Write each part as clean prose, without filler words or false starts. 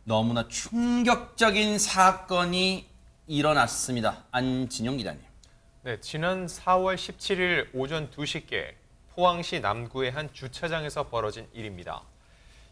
너무나 충격적인 사건이 일어났습니다. 안진영 기자님. 네, 지난 4월 17일 오전 2시께 포항시 남구의 한 주차장에서 벌어진 일입니다.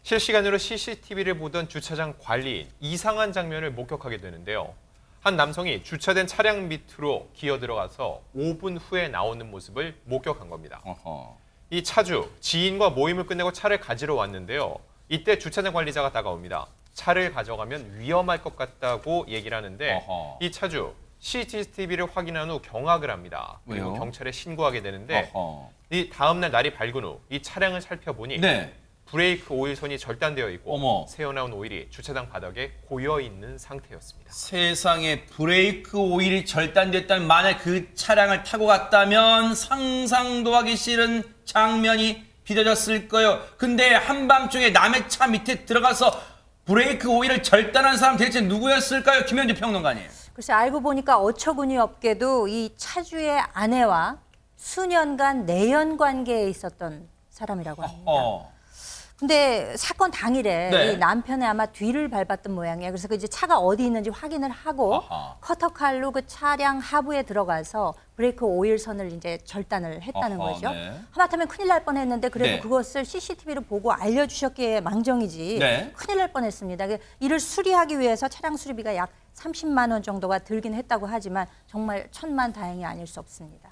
실시간으로 CCTV를 보던 주차장 관리인 이상한 장면을 목격하게 되는데요. 한 남성이 주차된 차량 밑으로 기어 들어가서 5분 후에 나오는 모습을 목격한 겁니다. 어허. 이 차주, 지인과 모임을 끝내고 차를 가지러 왔는데요. 이때 주차장 관리자가 다가옵니다. 차를 가져가면 위험할 것 같다고 얘기를 하는데 어허. 이 차주, CCTV를 확인한 후 경악을 합니다. 그리고 왜요? 경찰에 신고하게 되는데 어허. 이 다음날 날이 밝은 후 이 차량을 살펴보니 네. 브레이크 오일선이 절단되어 있고 어머. 새어나온 오일이 주차장 바닥에 고여 있는 상태였습니다. 세상에 브레이크 오일이 절단됐다면 만약 그 차량을 타고 갔다면 상상도 하기 싫은 장면이 빚어졌을 거예요. 근데 한밤중에 남의 차 밑에 들어가서 브레이크 오일을 절단한 사람 대체 누구였을까요? 김현주 평론가님. 글쎄 알고 보니까 어처구니 없게도 이 차주의 아내와 수년간 내연 관계에 있었던 사람이라고 합니다. 근데 사건 당일에 네. 이 남편의 아마 뒤를 밟았던 모양이에요. 그래서 그 이제 차가 어디 있는지 확인을 하고 아하. 커터칼로 그 차량 하부에 들어가서 브레이크 오일선을 이제 절단을 했다는 아하, 거죠. 네. 하마터면 큰일 날 뻔했는데 그래도 네. 그것을 CCTV로 보고 알려주셨기에 망정이지 네. 큰일 날 뻔했습니다. 이를 수리하기 위해서 차량 수리비가 약 30만 원 정도가 들긴 했다고 하지만 정말 천만다행이 아닐 수 없습니다.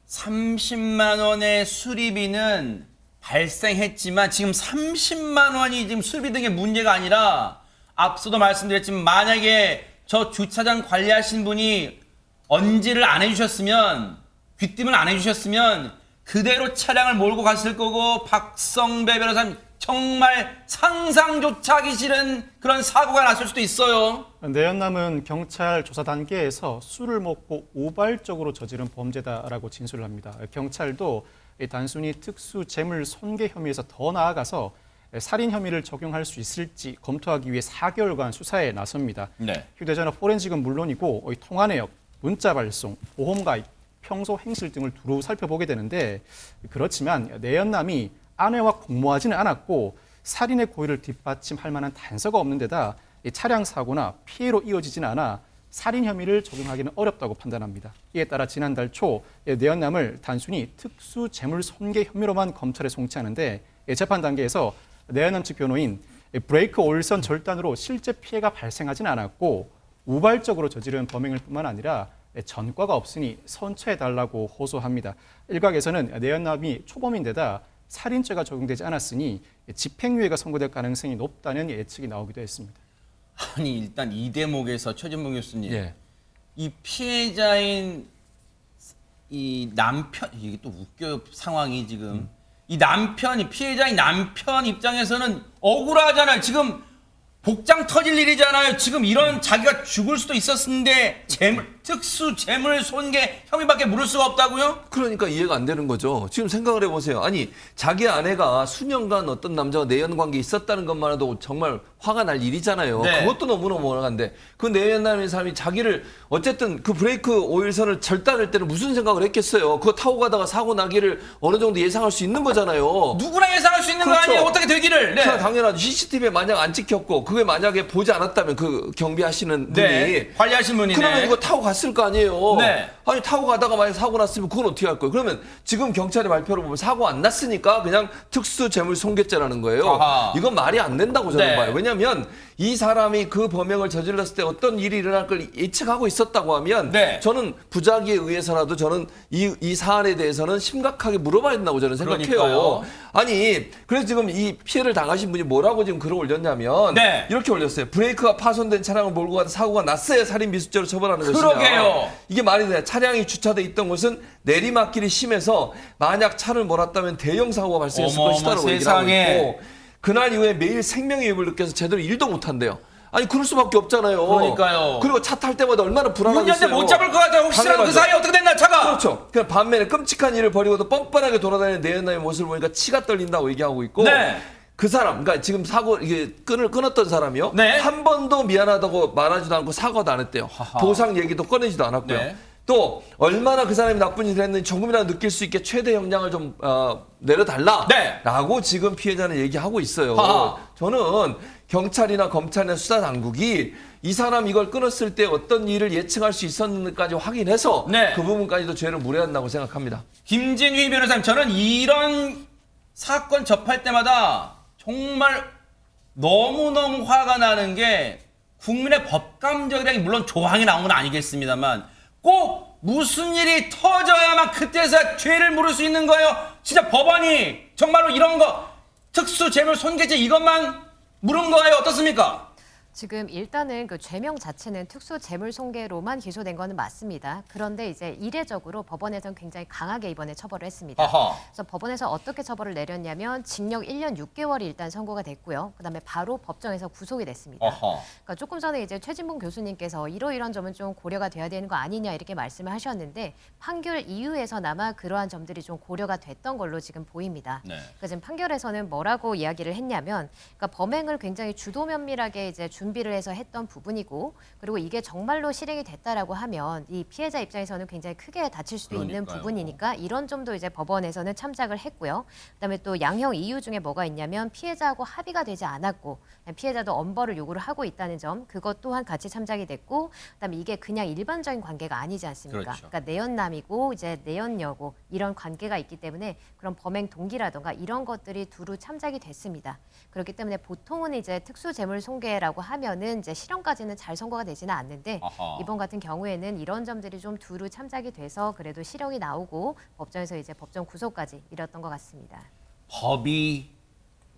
30만 원의 수리비는 발생했지만 지금 30만 원이 지금 수리비 등의 문제가 아니라 앞서도 말씀드렸지만 만약에 저 주차장 관리하신 분이 언지를 안 해주셨으면 귀띔을 안 해주셨으면 그대로 차량을 몰고 갔을 거고 박성배 변호사님 정말 상상조차 하기 싫은 그런 사고가 났을 수도 있어요. 내연남은 경찰 조사 단계에서 술을 먹고 우발적으로 저지른 범죄다라고 진술을 합니다. 경찰도 단순히 특수 재물 손괴 혐의에서 더 나아가서 살인 혐의를 적용할 수 있을지 검토하기 위해 4개월간 수사에 나섭니다. 네. 휴대전화 포렌식은 물론이고 통화 내역, 문자 발송, 보험 가입, 평소 행실 등을 두루 살펴보게 되는데 그렇지만 내연남이 아내와 공모하지는 않았고 살인의 고의를 뒷받침할 만한 단서가 없는 데다 차량 사고나 피해로 이어지지는 않아 살인 혐의를 적용하기는 어렵다고 판단합니다. 이에 따라 지난달 초 내연남을 단순히 특수 재물 손괴 혐의로만 검찰에 송치하는데 재판 단계에서 내연남 측 변호인 브레이크 오일선 절단으로 실제 피해가 발생하지는 않았고 우발적으로 저지른 범행일 뿐만 아니라 전과가 없으니 선처해달라고 호소합니다. 일각에서는 내연남이 초범인데다 살인죄가 적용되지 않았으니 집행유예가 선고될 가능성이 높다는 예측이 나오기도 했습니다. 아니 일단 이 대목에서 최진봉 교수님 예. 이 피해자인 이 남편 이게 또 웃겨요 상황이 지금 이 남편이 피해자인 남편 입장에서는 억울하잖아요. 지금 복장 터질 일이잖아요. 지금 이런 자기가 죽을 수도 있었는데 특수 재물 손괴 혐의밖에 물을 수가 없다고요? 그러니까 이해가 안 되는 거죠. 지금 생각을 해보세요. 아니 자기 아내가 수년간 어떤 남자와 내연 관계 있었다는 것만으로도 정말 화가 날 일이잖아요. 네. 그것도 너무너무 억울한데 그 내연남인 사람이 자기를 어쨌든 그 브레이크 오일선을 절단할 때는 무슨 생각을 했겠어요. 그거 타고 가다가 사고 나기를 어느 정도 예상할 수 있는 거잖아요. 누구나 예상할 수 있는 거 그렇죠. 아니에요? 어떻게 되기를? 네. 당연하죠. CCTV에 만약 안 찍혔고 그게 만약에 보지 않았다면 그 경비하시는 분이 네. 관리하신 분이네. 그러면 이거 타고 갔을 거 아니에요. 네. 아니 타고 가다가 만약 사고 났으면 그건 어떻게 할 거예요? 그러면 지금 경찰의 발표를 보면 사고 안 났으니까 그냥 특수 재물 손괴죄라는 거예요. 아하. 이건 말이 안 된다고 저는 네. 봐요. 왜냐하면 이 사람이 그 범행을 저질렀을 때 어떤 일이 일어날 걸 예측하고 있었다고 하면 네. 저는 부작위에 의해서라도 저는 이 사안에 대해서는 심각하게 물어봐야 된다고 저는 생각해요. 그러니까요. 아니 그래서 지금 이 피해를 당하신 분이 뭐라고 지금 글을 올렸냐면 네. 이렇게 올렸어요. 브레이크가 파손된 차량을 몰고 가다 사고가 났어야 살인 미수죄로 처벌하는 것이냐. 그러게요. 이게 말이 돼. 차량이 주차돼 있던 곳은 내리막길이 심해서 만약 차를 몰았다면 대형 사고가 발생했을 어머, 것이다라고 어머, 얘기를 하고 세상에. 있고 그날 이후에 매일 생명의 위협을 느껴서 제대로 일도 못 한대요. 아니 그럴 수밖에 없잖아요. 그러니까요. 그리고 차 탈 때마다 얼마나 불안하겠어요. 6년째 못 잡을 것 같아요. 혹시라도 그 당연하죠. 사이에 어떻게 됐나 차가. 그렇죠. 그냥 반면에 끔찍한 일을 벌이고도 뻔뻔하게 돌아다니는 내연남의 모습을 보니까 치가 떨린다고 얘기하고 있고 네. 그 사람, 그러니까 지금 사고 이게 끈을 끊었던 사람이요. 네. 한 번도 미안하다고 말하지도 않고 사과도 안 했대요. 하하. 보상 얘기도 꺼내지도 않았고요. 네. 또 얼마나 그 사람이 나쁜 일을 했는지 조금이라도 느낄 수 있게 최대 형량을 좀 내려달라. 네. 라고 지금 피해자는 얘기하고 있어요. 하하. 저는 경찰이나 검찰이나 수사당국이 이 사람 이걸 끊었을 때 어떤 일을 예측할 수 있었는지까지 확인해서 네. 그 부분까지도 죄를 물어야 한다고 생각합니다. 김진휘 변호사님, 저는 이런 사건 접할 때마다 정말 너무너무 화가 나는 게 국민의 법감정이라는 게 물론 조항이 나온 건 아니겠습니다만 꼭 무슨 일이 터져야만 그때서야 죄를 물을 수 있는 거예요. 진짜 법원이 정말로 이런 거 특수재물 손괴죄 이것만 물은 거예요. 어떻습니까? 지금 일단은 그 죄명 자체는 특수재물손괴로만 기소된 거는 맞습니다. 그런데 이제 이례적으로 법원에서는 굉장히 강하게 이번에 처벌을 했습니다. 아하. 그래서 법원에서 어떻게 처벌을 내렸냐면 징역 1년 6개월이 일단 선고가 됐고요. 그다음에 바로 법정에서 구속이 됐습니다. 어허. 그러니까 조금 전에 이제 최진봉 교수님께서 이러이러한 점은 좀 고려가 돼야 되는 거 아니냐 이렇게 말씀을 하셨는데 판결 이후에서나마 그러한 점들이 좀 고려가 됐던 걸로 지금 보입니다. 네. 그러니까 지금 판결에서는 뭐라고 이야기를 했냐면, 그러니까 범행을 굉장히 주도 면밀하게 이제 준비를 해서 했던 부분이고, 그리고 이게 정말로 실행이 됐다라고 하면 이 피해자 입장에서는 굉장히 크게 다칠 수도 있는 그러니까요. 부분이니까 이런 점도 이제 법원에서는 참작을 했고요. 그다음에 또 양형 이유 중에 뭐가 있냐면 피해자하고 합의가 되지 않았고 피해자도 엄벌을 요구를 하고 있다는 점, 그것 또한 같이 참작이 됐고, 그다음에 이게 그냥 일반적인 관계가 아니지 않습니까? 그렇죠. 그러니까 내연남이고 이제 내연녀고 이런 관계가 있기 때문에 그런 범행 동기라든가 이런 것들이 두루 참작이 됐습니다. 그렇기 때문에 보통은 이제 특수재물손괴라고 하면은 이제 실형까지는 잘 선고가 되지는 않는데 아하. 이번 같은 경우에는 이런 점들이 좀 두루 참작이 돼서 그래도 실형이 나오고 법정에서 이제 법정 구속까지 이뤘던 것 같습니다. 법이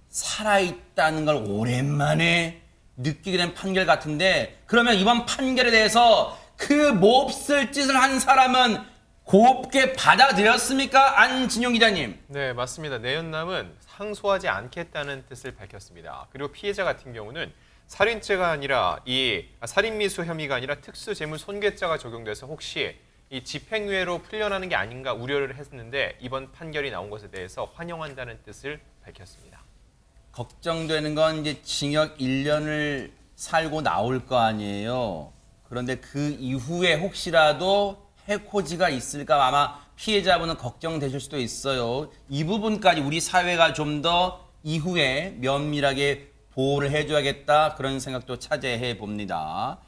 살아있다는 걸 오랜만에 느끼게 된 판결 같은데, 그러면 이번 판결에 대해서 그 몹쓸 짓을 한 사람은 곱게 받아들였습니까? 안진용 기자님. 네, 맞습니다. 내연남은 상소하지 않겠다는 뜻을 밝혔습니다. 그리고 피해자 같은 경우는 살인죄가 아니라 살인미수 혐의가 아니라 특수재물손괴죄가 적용돼서 혹시 이 집행유예로 풀려나는 게 아닌가 우려를 했는데 이번 판결이 나온 것에 대해서 환영한다는 뜻을 밝혔습니다. 걱정되는 건 이제 징역 1년을 살고 나올 거 아니에요. 그런데 그 이후에 혹시라도 해코지가 있을까 아마 피해자분은 걱정되실 수도 있어요. 이 부분까지 우리 사회가 좀 더 이후에 면밀하게 보호를 해줘야겠다, 그런 생각도 차제해 봅니다.